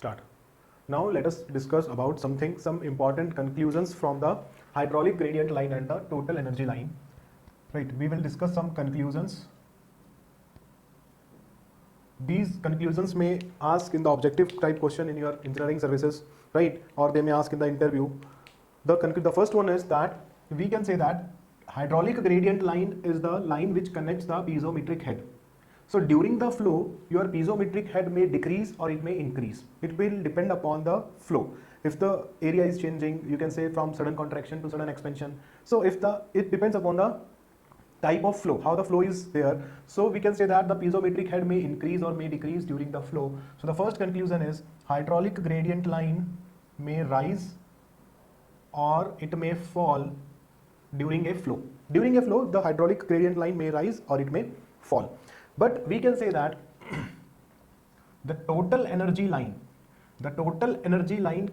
Start. Now let us discuss about some important conclusions from the hydraulic gradient line and the total energy line. Right, we will discuss some conclusions. These conclusions may ask in the objective type question in your engineering services, right? Or they may ask in the interview. The first one is that we can say that hydraulic gradient line is the line which connects the piezometric head. So during the flow, your piezometric head may decrease or it may increase. It will depend upon the flow. If the area is changing, you can say from sudden contraction to sudden expansion. So it depends upon the type of flow, how the flow is there. So we can say that the piezometric head may increase or may decrease during the flow. So the first conclusion is hydraulic gradient line may rise or it may fall during a flow. During a flow, the hydraulic gradient line may rise or it may fall. But we can say that the total energy line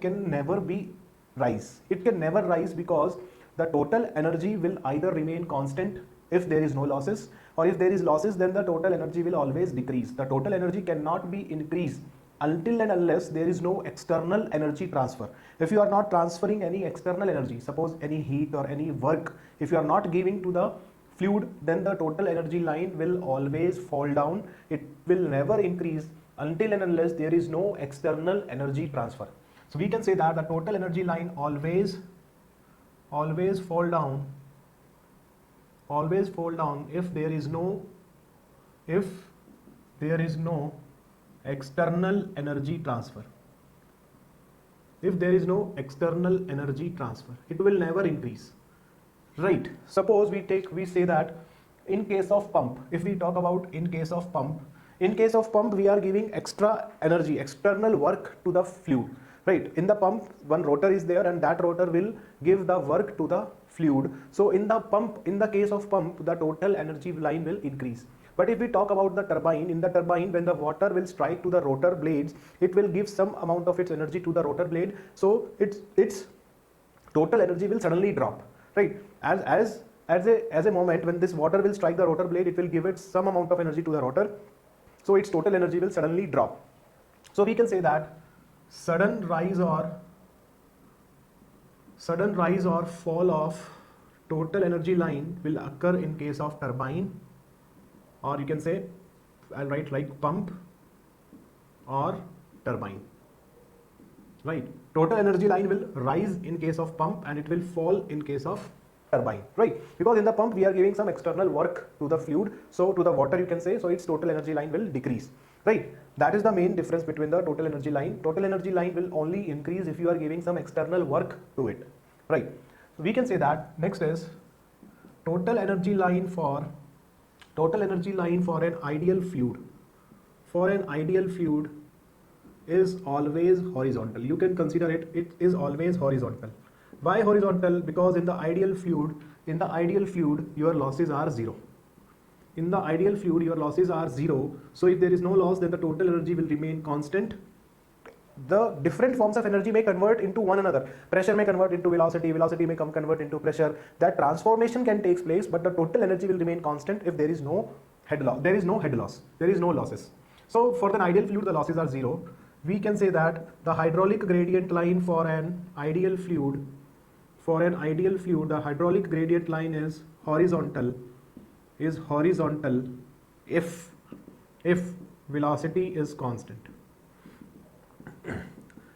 can never be rise. It can never rise because the total energy will either remain constant if there is no losses, or if there is losses, then the total energy will always decrease. The total energy cannot be increased until and unless there is no external energy transfer. If you are not transferring any external energy, suppose any heat or any work, if you are not giving to the fluid, then the total energy line will always fall down. It will never increase until and unless there is no external energy transfer. So we can say that the total energy line always fall down if there is no external energy transfer. If there is no external energy transfer, it will never increase. Right, suppose we say that in case of pump, if we talk about in case of pump we are giving extra energy, external work to the fluid, right? In the pump, one rotor is there and that rotor will give the work to the fluid. So in the case of pump, the total energy line will increase. But if we talk about the turbine, in the turbine, when the water will strike to the rotor blades, it will give some amount of its energy to the rotor blade, so its total energy will suddenly drop, right? As a moment when this water will strike the rotor blade, it will give it some amount of energy to the rotor, so its total energy will suddenly drop. So we can say that sudden rise or fall of total energy line will occur in case of turbine, or you can say, I'll write like pump or turbine, right? Total energy line will rise in case of pump and it will fall in case of turbine, right? Because in the pump we are giving some external work to the fluid, so to the water you can say, so its total energy line will decrease, right? That is the main difference between the total energy line. Total energy line will only increase if you are giving some external work to it, right? So we can say that next is total energy line for an ideal fluid. For an ideal fluid is always horizontal. You can consider it is always horizontal. Why horizontal? Because in the ideal fluid your losses are zero. In the ideal fluid your losses are zero. So if there is no loss, then the total energy will remain constant. The different forms of energy may convert into one another. Pressure may convert into velocity, velocity may convert into pressure. That transformation can take place, but the total energy will remain constant if there is no head loss. There is no losses. So for the ideal fluid the losses are zero. We can say that the hydraulic gradient line for an ideal fluid, the hydraulic gradient line is horizontal if velocity is constant.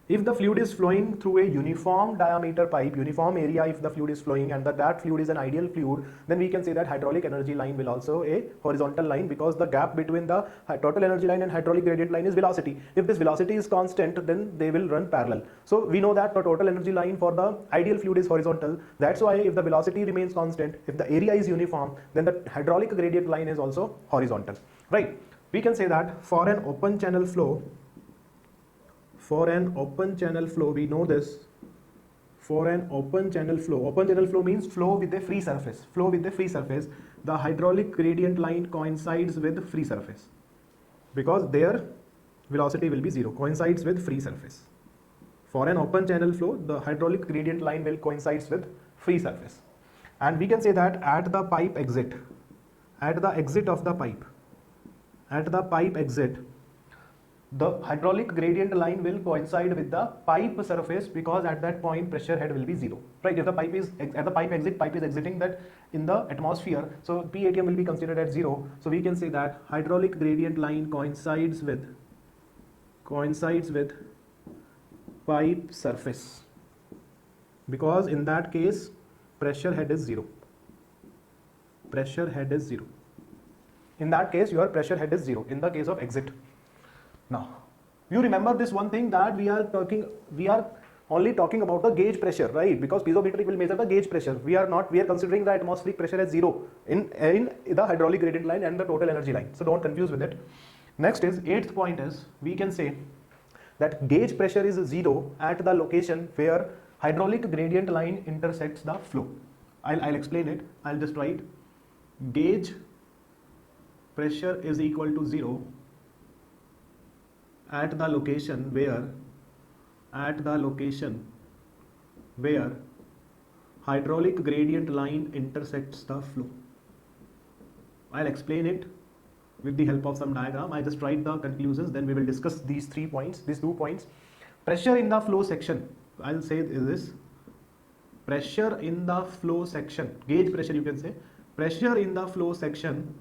If the fluid is flowing through a uniform diameter pipe, uniform area, if the fluid is flowing and that fluid is an ideal fluid, then we can say that hydraulic energy line will also a horizontal line, because the gap between the total energy line and hydraulic gradient line is velocity. If this velocity is constant, then they will run parallel. So we know that the total energy line for the ideal fluid is horizontal. That's why if the velocity remains constant, if the area is uniform, then the hydraulic gradient line is also horizontal, right? We can say that for an open channel flow, we know this. For an open channel flow means flow with a free surface. The hydraulic gradient line coincides with free surface, because their velocity will be zero, coincides with free surface. For an open channel flow, the hydraulic gradient line will coincides with free surface. And we can say that at the pipe exit, at the exit of the pipe, at the pipe exit, the hydraulic gradient line will coincide with the pipe surface, because at that point pressure head will be zero, right? If the pipe is at the pipe is exiting that in the atmosphere, so PATM will be considered at zero. So we can say that hydraulic gradient line coincides with pipe surface, because in that case pressure head is zero. In that case your pressure head is zero in the case of exit. Now you remember this one thing, that we are only talking about the gauge pressure, right? Because piezometric will measure the gauge pressure. We are considering the atmospheric pressure as zero in the hydraulic gradient line and the total energy line. So don't confuse with it. Next is, eighth point is, we can say that gauge pressure is zero at the location where hydraulic gradient line intersects the flow. I'll explain it. I'll just write gauge pressure is equal to zero at the location where hydraulic gradient line intersects the flow. I'll explain it with the help of some diagram. I just write the conclusions, then we will discuss these 2 points. Pressure in the flow section, I'll say is this: pressure in the flow section, gauge pressure you can say, pressure in the flow section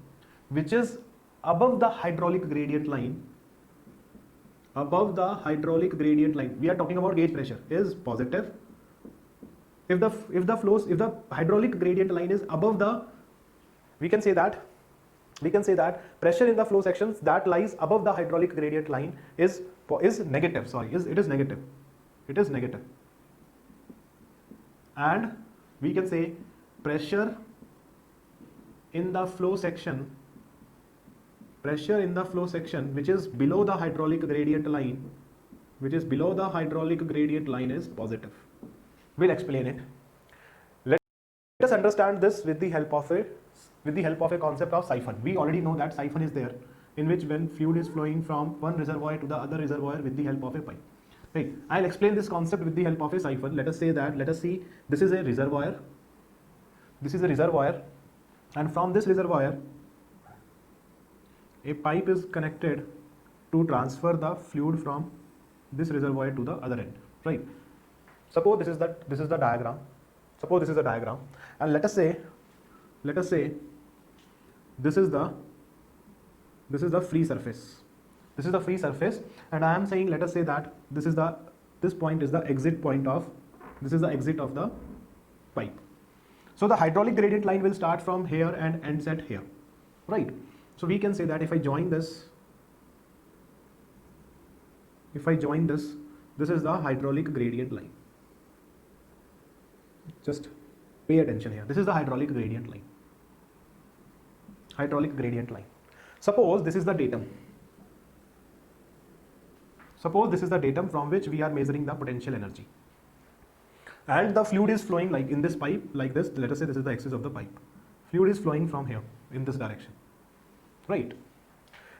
which is above the hydraulic gradient line, we are talking about gauge pressure, is positive. If the hydraulic gradient line is above the, we can say that pressure in the flow sections that lies above the hydraulic gradient line is negative. It is negative. And we can say pressure in the flow section which is below the hydraulic gradient line, is positive. We'll explain it. Let us understand this with the help of a concept of siphon. We already know that siphon is there, in which when fluid is flowing from one reservoir to the other reservoir with the help of a pipe. Right. I'll explain this concept with the help of a siphon. Let us see this is a reservoir. And from this reservoir a pipe is connected to transfer the fluid from this reservoir to the other end, right? Suppose this is the diagram. And let us say this is the free surface. And I am saying, let us say that this point is the exit point of the pipe. So the hydraulic gradient line will start from here and ends at here, right? So we can say that if I join this, this is the hydraulic gradient line. Just pay attention here. This is the hydraulic gradient line. Suppose this is the datum. From which we are measuring the potential energy. And the fluid is flowing like in this pipe, like this. Let us say this is the axis of the pipe. Fluid is flowing from here in this direction. Right.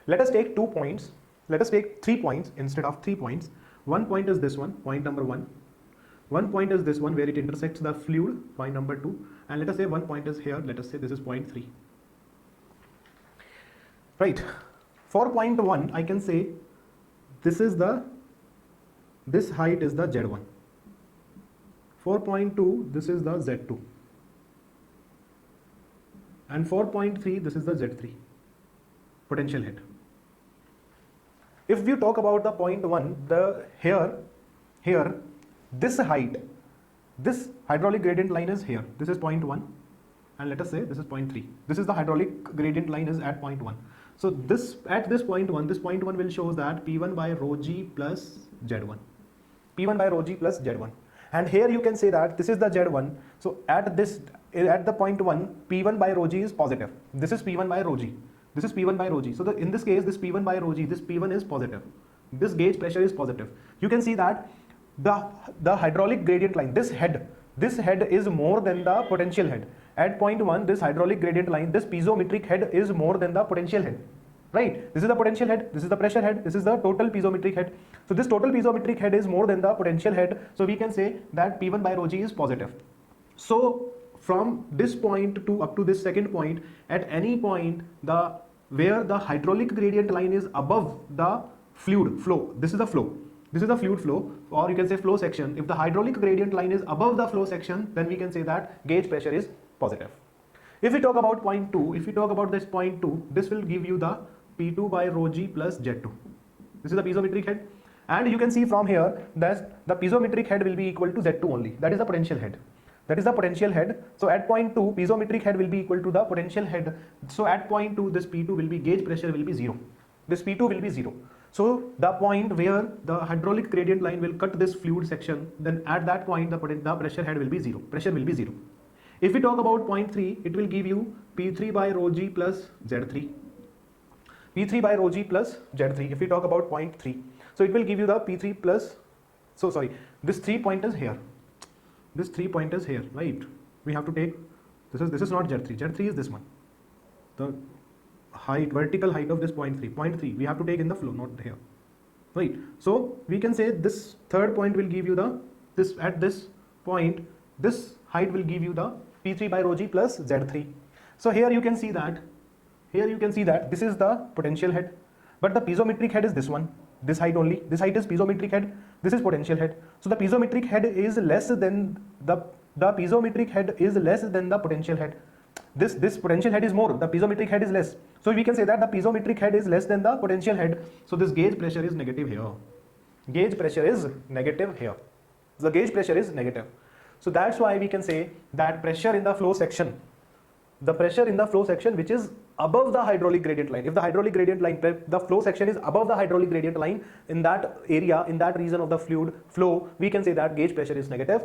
Let us take 2 points. Let us take 3 points instead of 3 points. One point is this one, point number 1. One point is this one where it intersects the fluid, point number 2. And let us say one point is here. Let us say this is point 3. Right. For point 1, I can say this height is the Z1. For point 2, this is the Z2. And for point 3, this is the Z3. Potential head. If we talk about the point 1, here this height, this hydraulic gradient line is here. This is point 1, and let us say this is point 3. This is the hydraulic gradient line is at point 1. So at this point 1 will show that P1 by rho g plus Z1. And here you can say that this is the Z1. So at the point 1, P1 by rho g is positive. This is P1 by rho g. So in this case, this P1 by rho g, this P1 is positive. This gauge pressure is positive. You can see that the hydraulic gradient line, this head is more than the potential head. At point 1, this hydraulic gradient line, this piezometric head is more than the potential head. Right? This is the potential head, this is the pressure head, this is the total piezometric head. So this total piezometric head is more than the potential head. So we can say that P1 by rho g is positive. So from this point to up to this second point, at any point where the hydraulic gradient line is above the fluid flow. This is the flow. This is the fluid flow, or you can say flow section. If the hydraulic gradient line is above the flow section, then we can say that gauge pressure is positive. If we talk about point 2, if we talk about this point 2, this will give you the P2 by rho g plus Z2. This is the piezometric head, and you can see from here that the piezometric head will be equal to Z2 only. That is the potential head. That is the potential head. So at point 2, piezometric head will be equal to the potential head. So at point 2, this P2 will be, gauge pressure will be 0. This P2 will be 0. So the point where the hydraulic gradient line will cut this fluid section, then at that point the pressure head will be 0. Pressure will be 0. If we talk about point 3, it will give you P3 by rho g plus Z3. P3 by rho g plus Z3. If we talk about point 3, so it will give you the P3 plus, so sorry, this 3 point is here. This 3 point is here, right? We have to take, this is not Z3. Z3 is this one. The height, vertical height of this point 3. Point 3, we have to take in the flow, not here. Right? So we can say this third point will give you the, at this point, this height will give you the P3 by rho g plus Z3. So here you can see that, this is the potential head, but the piezometric head is this one, this height only. This height is piezometric head, this is potential head. So the piezometric head is less than the piezometric head is less than the potential head. This potential head is more, the piezometric head is less. So we can say that the piezometric head is less than the potential head. So this gauge pressure is negative here. Gauge pressure is negative here. The gauge pressure is negative. So that's why we can say that pressure in the flow section, the pressure in the flow section which is above the hydraulic gradient line, if the hydraulic gradient line, the flow section is above the hydraulic gradient line, in that area, in that region of the fluid flow, we can say that gauge pressure is negative.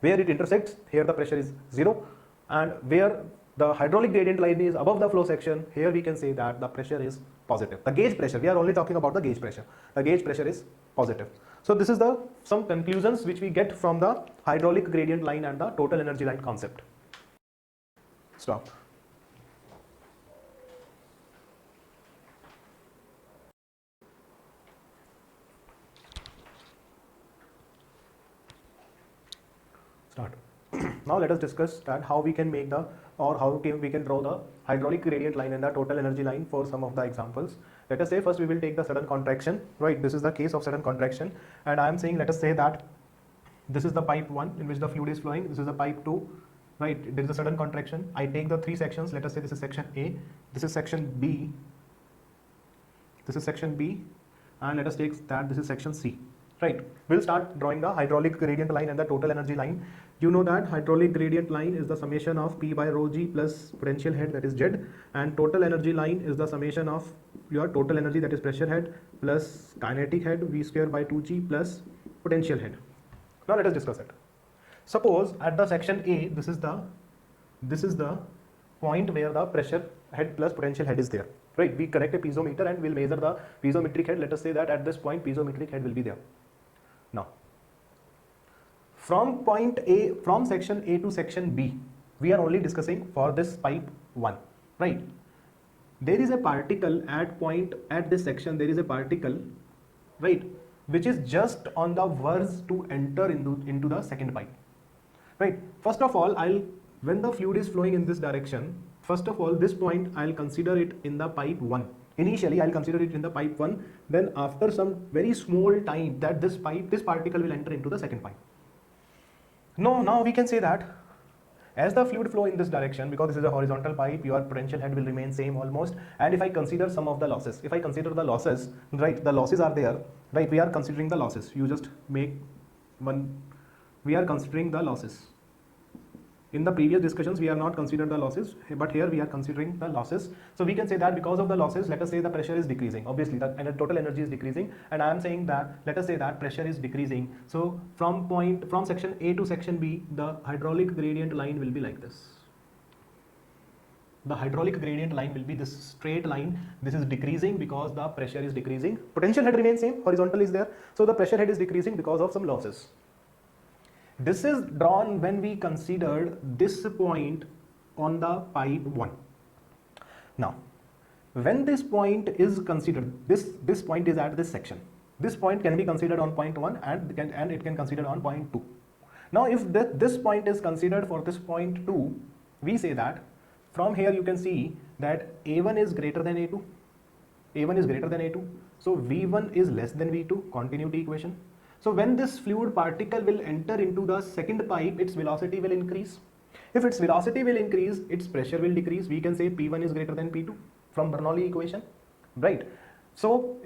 Where it intersects, here the pressure is 0, and where the hydraulic gradient line is above the flow section, here we can say that the pressure is positive. The gauge pressure, we are only talking about the gauge pressure. The gauge pressure is positive. So this is the some conclusions which we get from the hydraulic gradient line and the total energy line concept. Stop. Start. Now let us discuss that how we can make the, or how we can draw the hydraulic gradient line and the total energy line for some of the examples. Let us say first we will take the sudden contraction, right? This is the case of sudden contraction, and I am saying, let us say that this is the pipe 1 in which the fluid is flowing, this is the pipe 2, right? There is a sudden contraction. I take the 3 sections, let us say this is section A, this is section B, this is section B, and let us take that this is section C. Right, we'll start drawing the hydraulic gradient line and the total energy line. You know that hydraulic gradient line is the summation of P by rho g plus potential head, that is Z, and total energy line is the summation of your total energy, that is pressure head, plus kinetic head V square by 2g plus potential head. Now let us discuss it. Suppose at the section A, this is the point where the pressure head plus potential head is there. Right, we connect a piezometer and we'll measure the piezometric head. Let us say that at this point piezometric head will be there. Now, from point A, from section A to section B, we are only discussing for this pipe 1, right? There is a particle at this section, there is a particle, right, which is just on the verge to enter into the second pipe, right? First of all, when the fluid is flowing in this direction, first of all, this point I'll consider it in the pipe 1. Initially, I'll consider it in the pipe 1. Then after some very small time, that this particle will enter into the second pipe. Now we can say that as the fluid flow in this direction, because this is a horizontal pipe, your potential head will remain same almost. And if I consider some of the losses, if I consider the losses, right, the losses are there, right? We are considering the losses. You just make one. We are considering the losses. In the previous discussions, we are not considered the losses, but here we are considering the losses. So we can say that because of the losses, let us say the pressure is decreasing. Obviously, the total energy is decreasing, and I am saying that let us say that pressure is decreasing. So from section A to section B, the hydraulic gradient line will be like this. The hydraulic gradient line will be this straight line. This is decreasing because the pressure is decreasing. Potential head remains same, horizontal is there. So the pressure head is decreasing because of some losses. This is drawn when we considered this point on the pipe 1. Now, when this point is considered, this point is at this section. This point can be considered on point 1 and it can consider on point 2. Now, if this point is considered for this point 2, we say that from here you can see that A1 is greater than A2. A1 is greater than A2. So V1 is less than V2, continuity equation. So when this fluid particle will enter into the second pipe, its velocity will increase. If its velocity will increase, its pressure will decrease. We can say P1 is greater than P2 from Bernoulli equation, right? So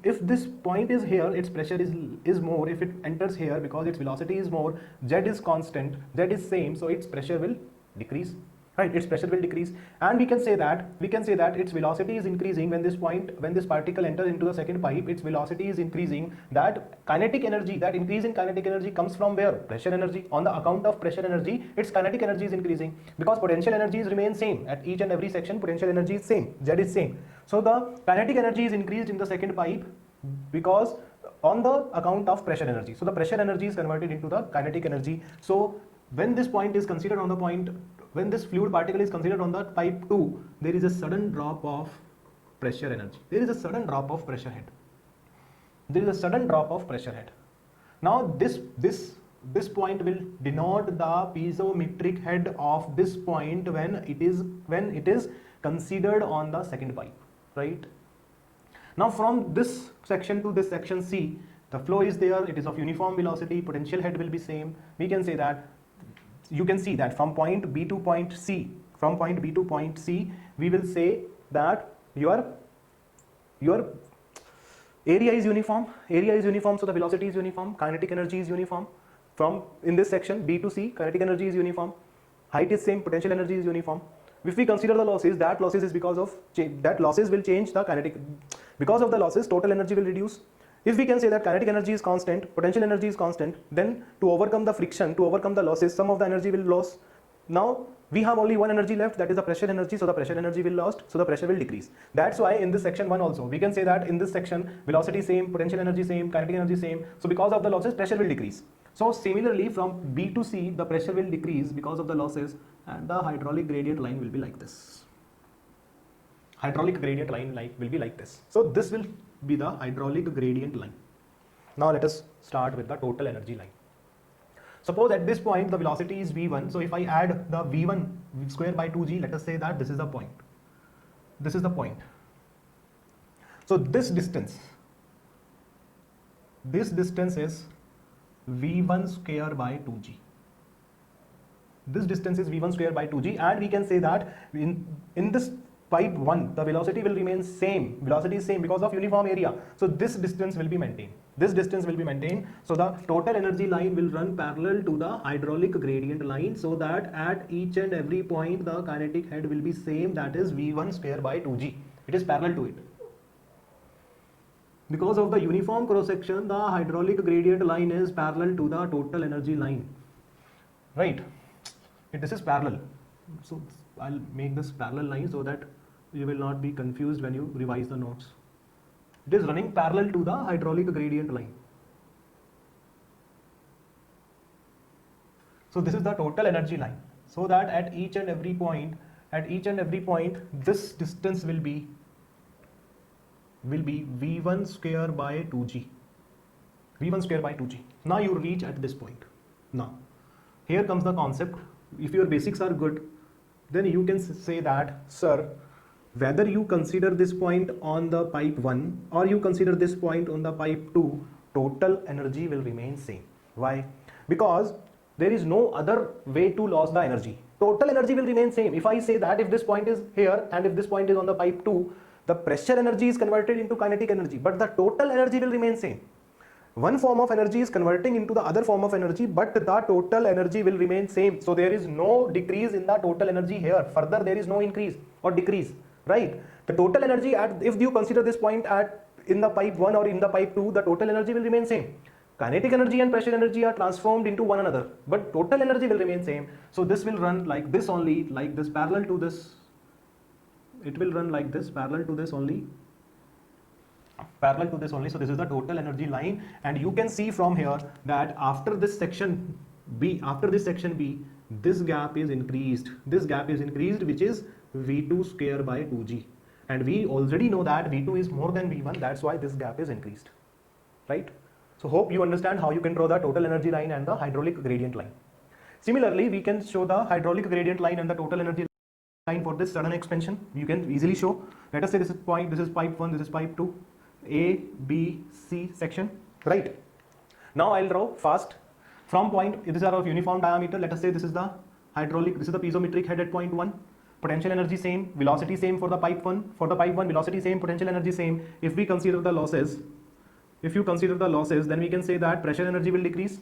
if this point is here, its pressure is more. If it enters here, because its velocity is more, Z is constant, Z is same, so its pressure will decrease, right? Its pressure will decrease, and we can say that its velocity is increasing when this particle enters into the second pipe. Its velocity is increasing. That kinetic energy, that increase in kinetic energy comes from where? Pressure energy. On the account of pressure energy, its kinetic energy is increasing, because potential energies remain same at each and every section. Potential energy is same, Z is same. So the kinetic energy is increased in the second pipe because on the account of pressure energy. So the pressure energy is converted into the kinetic energy. So when this point is considered on the point, when this fluid particle is considered on the pipe 2, there is a sudden drop of pressure energy. There is a sudden drop of pressure head. There is a sudden drop of pressure head. Now this point will denote the piezometric head of this point when it is considered on the second pipe, right? Now from this section to this section C, the flow is there, it is of uniform velocity, potential head will be same. We can say that, you can see that from point B to point C, we will say that your area is uniform, so the velocity is uniform, kinetic energy is uniform. From in this section B to C, kinetic energy is uniform, height is same, potential energy is uniform. If we consider the losses, that losses is because of that losses will change the kinetic. Because of the losses, total energy will reduce. If we can say that kinetic energy is constant, potential energy is constant, then to overcome the friction, to overcome the losses, some of the energy will lose. Now we have only one energy left, that is the pressure energy, so the pressure energy will lost, so the pressure will decrease. That's why in this section 1 also, we can say that in this section, velocity same, potential energy same, kinetic energy same, so because of the losses, pressure will decrease. So similarly from B to C, the pressure will decrease because of the losses, and the hydraulic gradient line will be like this. Hydraulic gradient line will be like this. So this will be the hydraulic gradient line. Now let us start with the total energy line. Suppose at this point the velocity is V1, so if I add the V1 square by 2g, let us say that this is the point. This is the point. So this distance is V1 square by 2g. This distance is V1 square by 2g, and we can say that in this pipe 1, the velocity will remain same. Velocity is same because of uniform area. So this distance will be maintained. This distance will be maintained. So the total energy line will run parallel to the hydraulic gradient line, so that at each and every point the kinetic head will be same, that is V1 square by 2g. It is parallel to it. Because of the uniform cross section, the hydraulic gradient line is parallel to the total energy line. Right? This is parallel. So I'll make this parallel line so that you will not be confused when you revise the notes. It is running parallel to the hydraulic gradient line. So this is the total energy line. So that at each and every point, this distance will be V1 square by 2g. V1 square by 2g. Now you reach at this point. Now, here comes the concept. If your basics are good, then you can say that, sir, whether you consider this point on the pipe 1 or you consider this point on the pipe 2, total energy will remain same. Why? Because there is no other way to lose the energy. Total energy will remain same. If I say that if this point is here and if this point is on the pipe 2, the pressure energy is converted into kinetic energy, but the total energy will remain same. One form of energy is converting into the other form of energy, but the total energy will remain same. So there is no decrease in the total energy here. Further, there is no increase or decrease, right? The total energy, if you consider this point in the pipe 1 or in the pipe 2, the total energy will remain same. Kinetic energy and pressure energy are transformed into one another, but total energy will remain same. So this will run like this only, like this, parallel to this. It will run like this, parallel to this only. So this is the total energy line, and you can see from here that after this section B, this gap is increased. Which is V2 square by 2g, and we already know that V2 is more than V1. That's why this gap is increased, right? So hope you understand how you can draw the total energy line and the hydraulic gradient line. Similarly, we can show the hydraulic gradient line and the total energy line for this sudden expansion. You can easily show. Let us say this is pipe 1, this is pipe 2. A, B, C section, right? Now I'll draw fast from point, these are of uniform diameter. Let us say this is the hydraulic, this is the piezometric head at point 1. Potential energy same, velocity same for the pipe 1. For the pipe 1, velocity same, potential energy same. If we consider the losses, then we can say that pressure energy will decrease.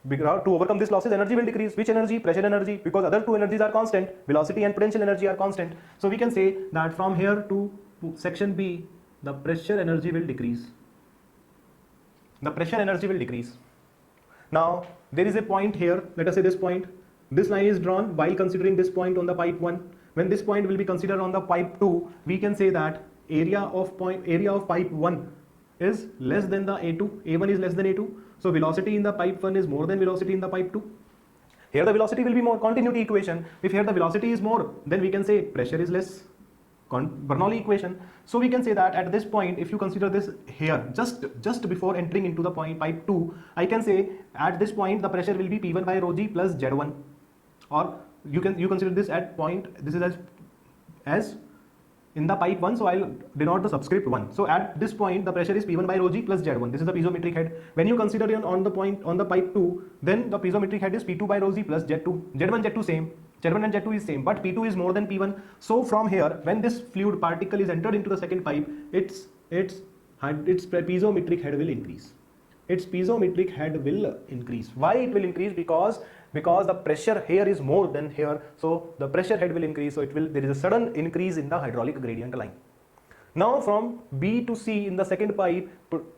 Because to overcome these losses, energy will decrease. Which energy? Pressure energy, because other two energies are constant. Velocity and potential energy are constant. So we can say that from here to section B, the pressure energy will decrease. The pressure energy will decrease. Now there is a point here. Let us say this point. This line is drawn while considering this point on the pipe 1. When this point will be considered on the pipe 2, we can say that area of pipe 1 is less than the A2. A1 is less than A2. So velocity in the pipe 1 is more than velocity in the pipe 2. Here the velocity will be more. Continuity equation. If here the velocity is more, then we can say pressure is less. Bernoulli equation. So we can say that at this point, if you consider this here, just before entering into the point pipe 2, I can say at this point the pressure will be P1 by rho g plus Z1. Or you consider this at point, this is as in the pipe 1, so I'll denote the subscript 1. So at this point the pressure is P1 by rho g plus Z1. This is the piezometric head. When you consider it on the point on the pipe 2, then the piezometric head is P2 by rho g plus Z2. Z1, Z2 same. Z1 and Z2 is same, but P2 is more than P1. So from here, when this fluid particle is entered into the second pipe, its piezometric head will increase. Its piezometric head will increase. Why it will increase? Because the pressure here is more than here, so the pressure head will increase. So there is a sudden increase in the hydraulic gradient line. Now from B to C in the second pipe,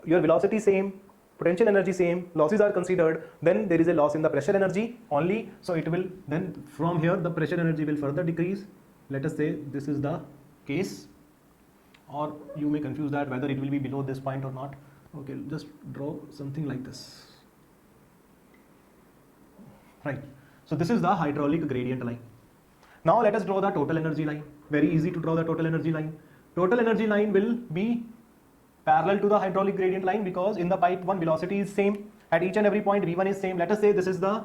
your velocity same, potential energy same, losses are considered, then there is a loss in the pressure energy only. So it will then from here the pressure energy will further decrease. Let us say this is the case, or you may confuse that whether it will be below this point or not. Okay, just draw something like this. Right. So this is the hydraulic gradient line. Now let us draw the total energy line. Very easy to draw the total energy line. Total energy line will be parallel to the hydraulic gradient line, because in the pipe 1 velocity is same. At each and every point V1 is same. Let us say this is the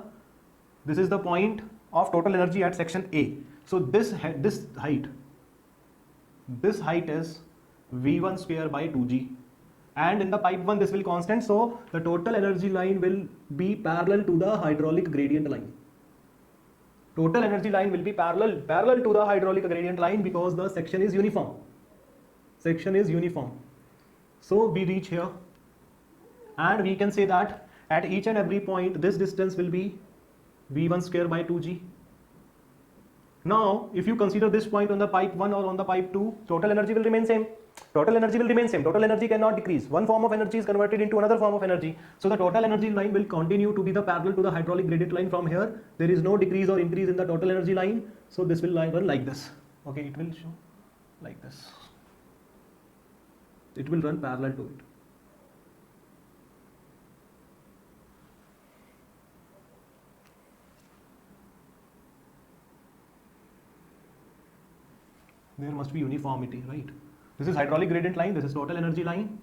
point of total energy at section A. So this height is V1 square by 2g. And in the pipe 1 this will constant, so the total energy line will be parallel to the hydraulic gradient line. Total energy line will be parallel to the hydraulic gradient line, because the section is uniform. So we reach here, and we can say that at each and every point this distance will be V1 square by 2g. Now if you consider this point on the pipe 1 or on the pipe 2, total energy will remain same. Total energy cannot decrease. One form of energy is converted into another form of energy. So the total energy line will continue to be the parallel to the hydraulic gradient line from here. There is no decrease or increase in the total energy line. So this will run like this. Okay, it will show like this. It will run parallel to it. There must be uniformity, right? This is hydraulic gradient line, this is total energy line,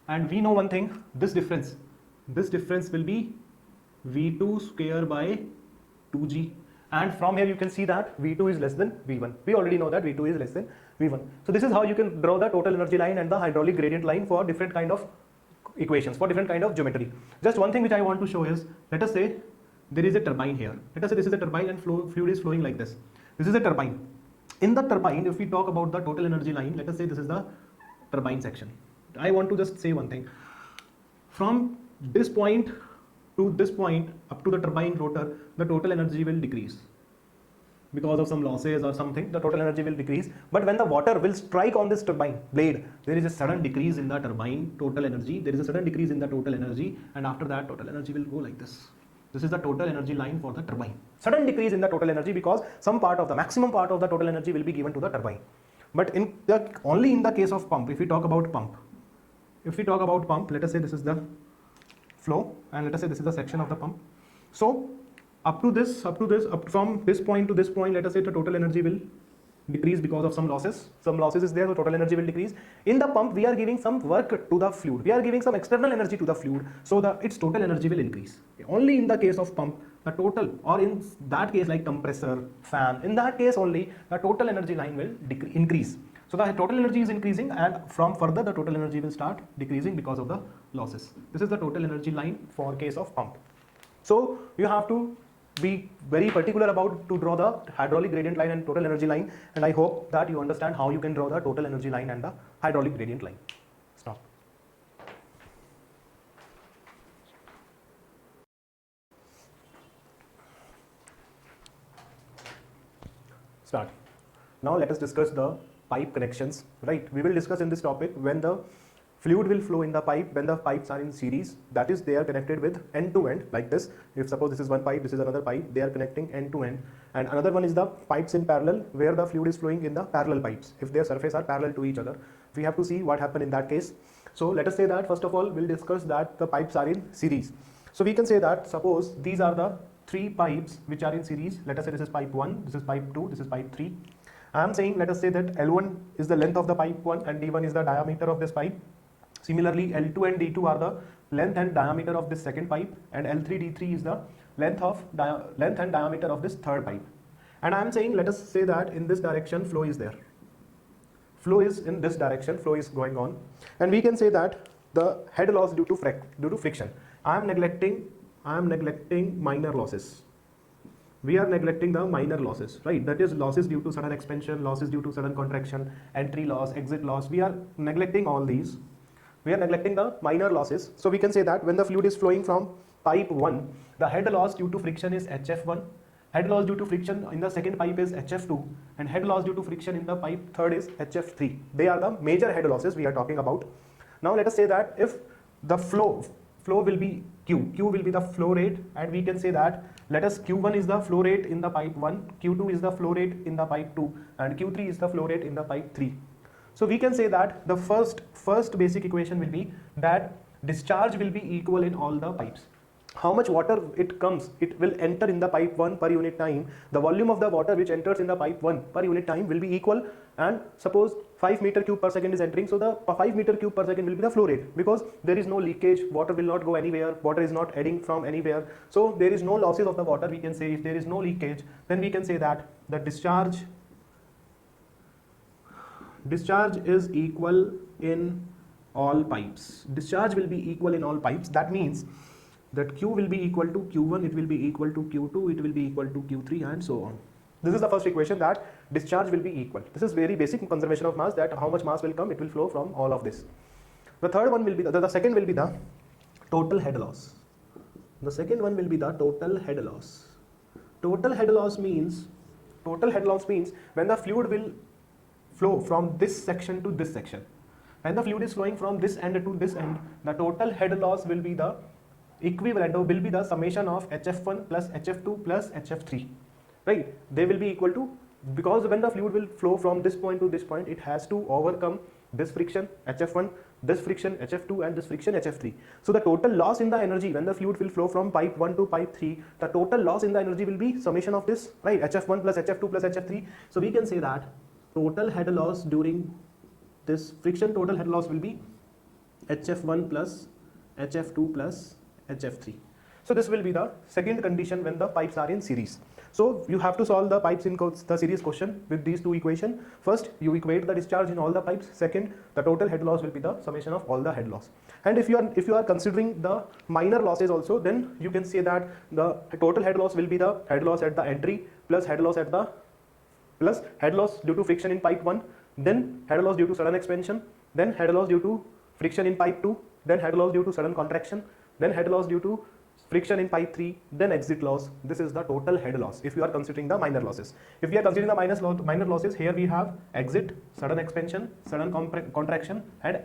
and we know one thing, this difference will be V2 square by 2g, and from here you can see that V2 is less than V1. We already know that V2 is less than V1. So this is how you can draw the total energy line and the hydraulic gradient line for different kind of equations, for different kind of geometry. Just one thing which I want to show is, let us say there is a turbine here. Let us say this is a turbine and fluid is flowing like this. This is a turbine. In the turbine, if we talk about the total energy line, let us say this is the turbine section. I want to just say one thing. From this point to this point up to the turbine rotor, the total energy will decrease. Because of some losses or something, the total energy will decrease. But when the water will strike on this turbine blade, there is a sudden decrease in the turbine total energy. There is a sudden decrease in the total energy, and after that total energy will go like this. This is the total energy line for the turbine. Sudden decrease in the total energy, because some part of the maximum part of the total energy will be given to the turbine. But only in the case of pump, if we talk about pump, let us say this is the flow, and let us say this is the section of the pump. So up from this point to this point, let us say the total energy will decrease because of some losses. Some losses is there, so total energy will decrease. In the pump, we are giving some work to the fluid. We are giving some external energy to the fluid, so its total energy will increase. Only in the case of pump, the total, or in that case like compressor, fan, in that case only the total energy line will increase. So the total energy is increasing, and from further the total energy will start decreasing because of the losses. This is the total energy line for case of pump. So you have to be very particular about to draw the hydraulic gradient line and total energy line, and I hope that you understand how you can draw the total energy line and the hydraulic gradient line. Stop. Start. Now let us discuss the pipe connections, right? We will discuss in this topic when the fluid will flow in the pipe, when the pipes are in series, that is they are connected with end to end like this. If suppose this is one pipe, this is another pipe, they are connecting end to end, and another one is the pipes in parallel where the fluid is flowing in the parallel pipes. If their surface are parallel to each other, we have to see what happened in that case. So let us say that first of all we'll discuss that the pipes are in series. So we can say that suppose these are the three pipes which are in series. Let us say this is pipe 1, this is pipe 2, this is pipe 3. I am saying, let us say that L1 is the length of the pipe 1 and D1 is the diameter of this pipe. Similarly, L2 and D2 are the length and diameter of this second pipe, and L3, D3 is the length and diameter of this third pipe. And I am saying, let us say that in this direction flow is there. Flow is in this direction, flow is going on, and we can say that the head loss due to friction. I am neglecting minor losses. We are neglecting the minor losses, right? That is losses due to sudden expansion, losses due to sudden contraction, entry loss, exit loss. We are neglecting all these. We are neglecting the minor losses. So we can say that when the fluid is flowing from pipe 1, the head loss due to friction is HF1, head loss due to friction in the second pipe is HF2, and head loss due to friction in the pipe third is HF3. They are the major head losses we are talking about. Now let us say that if the flow will be Q will be the flow rate, and we can say that let us Q1 is the flow rate in the pipe 1, Q2 is the flow rate in the pipe 2, and Q3 is the flow rate in the pipe 3. So we can say that the first basic equation will be that discharge will be equal in all the pipes. How much water it will enter in the pipe 1 per unit time. The volume of the water which enters in the pipe 1 per unit time will be equal, and suppose 5 meter cube per second is entering, so the 5 meter cube per second will be the flow rate, because there is no leakage, water will not go anywhere, water is not adding from anywhere, so there is no losses of the water. We can say if there is no leakage, then we can say that the discharge is equal in all pipes. Discharge will be equal in all pipes. That means that Q will be equal to Q1, it will be equal to Q2, it will be equal to Q3, and so on. This is the first equation, that discharge will be equal. This is very basic conservation of mass, that how much mass will come, it will flow from all of this. The third one will be the second will be the total head loss. The second one will be the total head loss. Total head loss means when the fluid will flow from this section to this section. When the fluid is flowing from this end to this end, the total head loss will be the equivalent, or will be the summation of HF1 plus HF2 plus HF3, right? They will be equal to, because when the fluid will flow from this point to this point, it has to overcome this friction HF1, this friction HF2, and this friction HF3. So the total loss in the energy when the fluid will flow from pipe 1 to pipe 3, the total loss in the energy will be summation of this, right? HF1 plus HF2 plus HF3. So we can say that total head loss during this friction, total head loss will be HF1 plus HF2 plus HF3. So this will be the second condition when the pipes are in series. So you have to solve the pipes in the series question with these two equations. First, you equate the discharge in all the pipes. Second, the total head loss will be the summation of all the head loss. And if you are considering the minor losses also, then you can say that the total head loss will be the head loss at the entry plus head loss due to friction in pipe 1, then head loss due to sudden expansion, then head loss due to friction in pipe 2, then head loss due to sudden contraction, then head loss due to friction in pipe 3, then exit loss. This is the total head loss if you are considering the minor losses. If we are considering the minor losses, here we have exit, sudden expansion, sudden contraction, and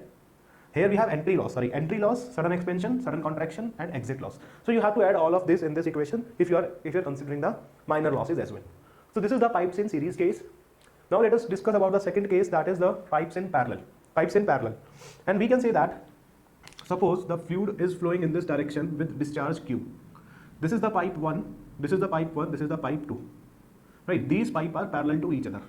here we have entry loss, sudden expansion, sudden contraction, and exit loss. So you have to add all of this in this equation if you are considering the minor losses as well. So this is the pipes in series case. Now let us discuss about the second case, that is the pipes in parallel. And we can say that suppose the fluid is flowing in this direction with discharge Q. This is the pipe 1, this is the pipe 1, this is the pipe 2. Right? These pipes are parallel to each other.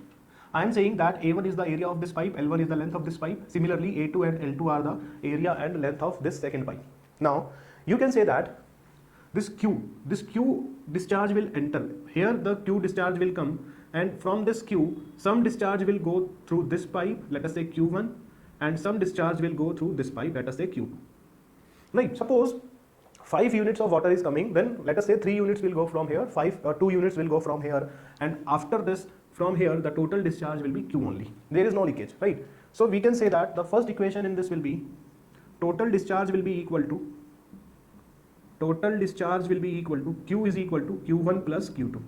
I am saying that A1 is the area of this pipe, L1 is the length of this pipe. Similarly, A2 and L2 are the area and length of this second pipe. Now, you can say that this Q discharge will enter. Here the Q discharge will come and from this Q, some discharge will go through this pipe, let us say Q1, and some discharge will go through this pipe, let us say Q2. Right, suppose 5 units of water is coming, then let us say 3 units will go from here, 2 units will go from here, and after this, from here, the total discharge will be Q only. There is no leakage, right? So we can say that the first equation in this will be total discharge will be equal to Q is equal to Q1 plus Q2.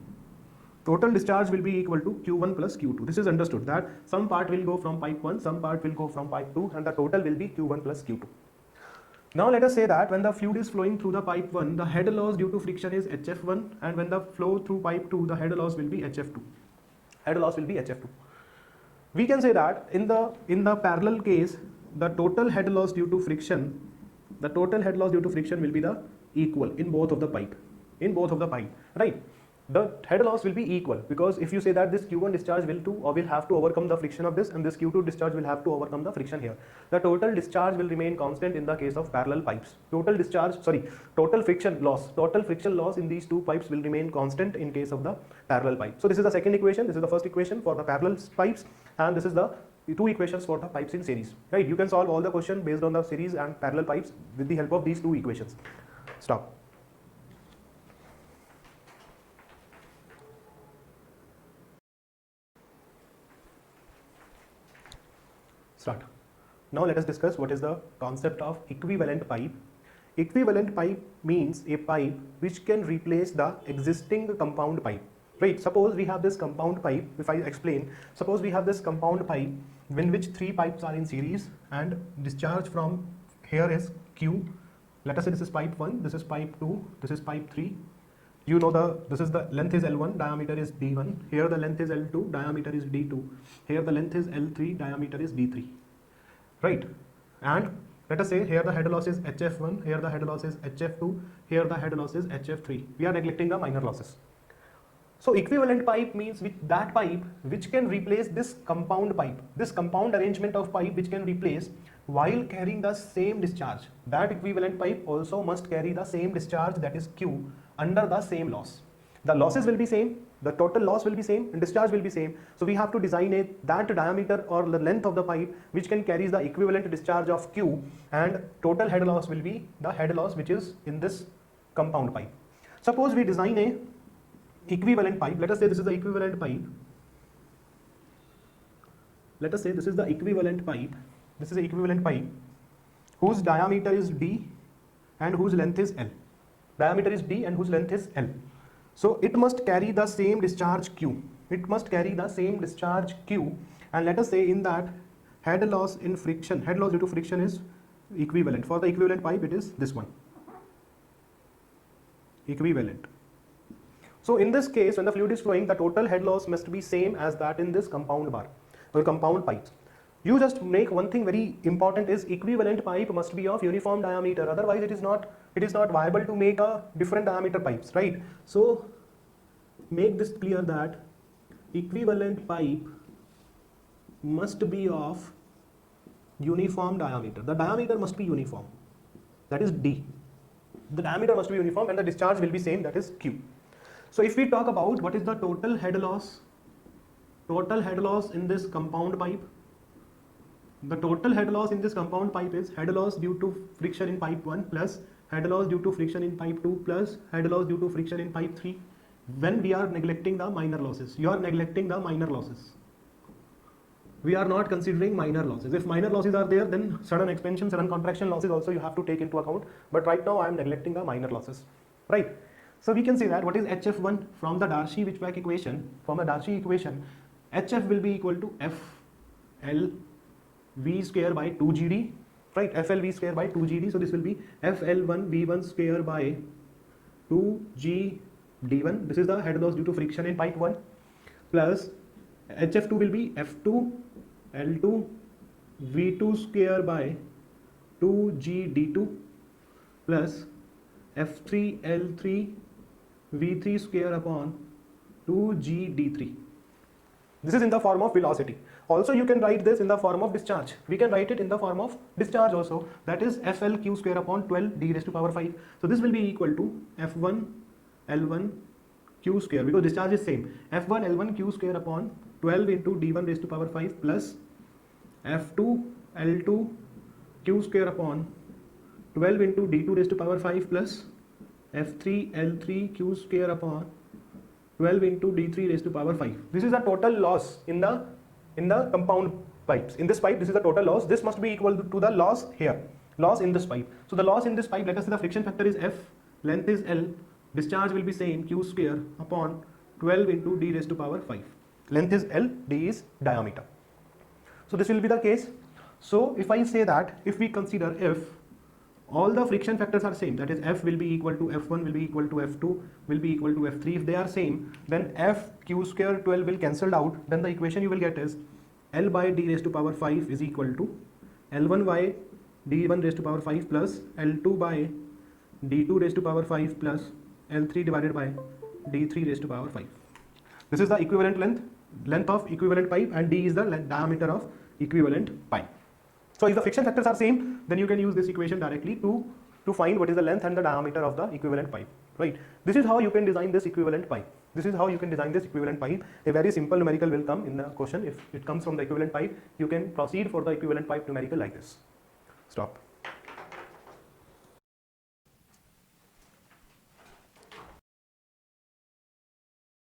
Total discharge will be equal to Q1 plus Q2. This is understood that some part will go from pipe 1, some part will go from pipe 2, and the total will be Q1 plus Q2. Now let us say that when the fluid is flowing through the pipe 1, the head loss due to friction is HF1, and when the flow through pipe 2, the head loss will be HF2. Head loss will be HF2. We can say that in the parallel case, the total head loss due to friction will be the equal in both of the pipe, right? The head loss will be equal, because if you say that this Q1 discharge will have to overcome the friction of this, and this Q2 discharge will have to overcome the friction here. The total discharge will remain constant in the case of parallel pipes. Total friction loss in these two pipes will remain constant in case of the parallel pipe. So this is the second equation, this is the first equation for the parallel pipes, and this is the two equations for the pipes in series, right? You can solve all the question based on the series and parallel pipes with the help of these two equations. Stop. Start. Now let us discuss what is the concept of equivalent pipe. Equivalent pipe means a pipe which can replace the existing compound pipe. Right, suppose we have this compound pipe. If I explain, suppose we have this compound pipe in which 3 pipes are in series, and discharge from here is Q. Let us say this is pipe 1, this is pipe 2, this is pipe 3. You know this is the length is L1, diameter is D1. Here the length is L2, diameter is D2. Here the length is L3, diameter is D3. Right, and let us say here the head loss is HF1, here the head loss is HF2, here the head loss is HF3. We are neglecting the minor losses. So equivalent pipe means that pipe which can replace this compound pipe, this compound arrangement of pipe which can replace while carrying the same discharge. That equivalent pipe also must carry the same discharge, that is Q, under the same loss. The losses will be same, the total loss will be same, and discharge will be same. So we have to design that diameter or the length of the pipe which can carry the equivalent discharge of Q, and total head loss will be the head loss which is in this compound pipe. Suppose we design a equivalent pipe. Let us say this is the equivalent pipe. Let us say this is the equivalent pipe. This is the equivalent pipe whose diameter is D and whose length is L. Diameter is D and whose length is L. So it must carry the same discharge Q. It must carry the same discharge Q, and let us say in that head loss in friction, head loss due to friction is equivalent. For the equivalent pipe, it is this one. Equivalent. So in this case, when the fluid is flowing, the total head loss must be same as that in this compound bar or compound pipes. You just make one thing very important is equivalent pipe must be of uniform diameter. Otherwise, it is not viable to make a different diameter pipes, right? So make this clear that equivalent pipe must be of uniform diameter. The diameter must be uniform. That is D. The diameter must be uniform and the discharge will be same, that is Q. So if we talk about what is the total head loss in this compound pipe, the total head loss in this compound pipe is head loss due to friction in pipe 1 plus head loss due to friction in pipe 2 plus head loss due to friction in pipe 3. When we are neglecting the minor losses, you are neglecting the minor losses. We are not considering minor losses. If minor losses are there, then sudden expansion, sudden contraction losses also you have to take into account. But right now I am neglecting the minor losses, right? So we can say that what is HF1 from the Darcy-Weisbach equation? From the Darcy equation, HF will be equal to FL V square by 2GD, right? FL V square by 2GD. So this will be FL1 V1 square by 2GD1. This is the head loss due to friction in pipe 1 plus HF2 will be F2 L2 V2 square by 2GD2 plus F3 L3 V3 square upon 2GD3. This is in the form of velocity. Also you can write this in the form of discharge. We can write it in the form of discharge also. That is FLQ square upon 12 D raised to power 5. So this will be equal to F1 L1 q square, because discharge is same, F1 L1 q square upon 12 into d1 raised to power 5 plus F2 L2 q square upon 12 into d2 raised to power 5 plus F3 L3 q square upon 12 into d3 raised to power 5. This is the total loss in the compound pipes. In this pipe, this is the total loss. This must be equal to the loss here, loss in this pipe. So the loss in this pipe, let us say the friction factor is F, length is L, discharge will be same q square upon 12 into d raised to power 5. Length is L, d is diameter. So this will be the case. So if I say that, if we consider if all the friction factors are same, that is F will be equal to F1 will be equal to F2 will be equal to F3, if they are same, then F q square 12 will cancelled out, then the equation you will get is L by d raised to power 5 is equal to L1 by d1 raised to power 5 plus L2 by d2 raised to power 5 plus L3 divided by d3 raised to power 5. This is the equivalent length of equivalent pipe, and d is the diameter of equivalent pipe. So if the friction factors are same, then you can use this equation directly to find what is the length and the diameter of the equivalent pipe, right? This is how you can design this equivalent pipe. This is how you can design this equivalent pipe. A very simple numerical will come in the question. If it comes from the equivalent pipe, you can proceed for the equivalent pipe numerical like this. Stop.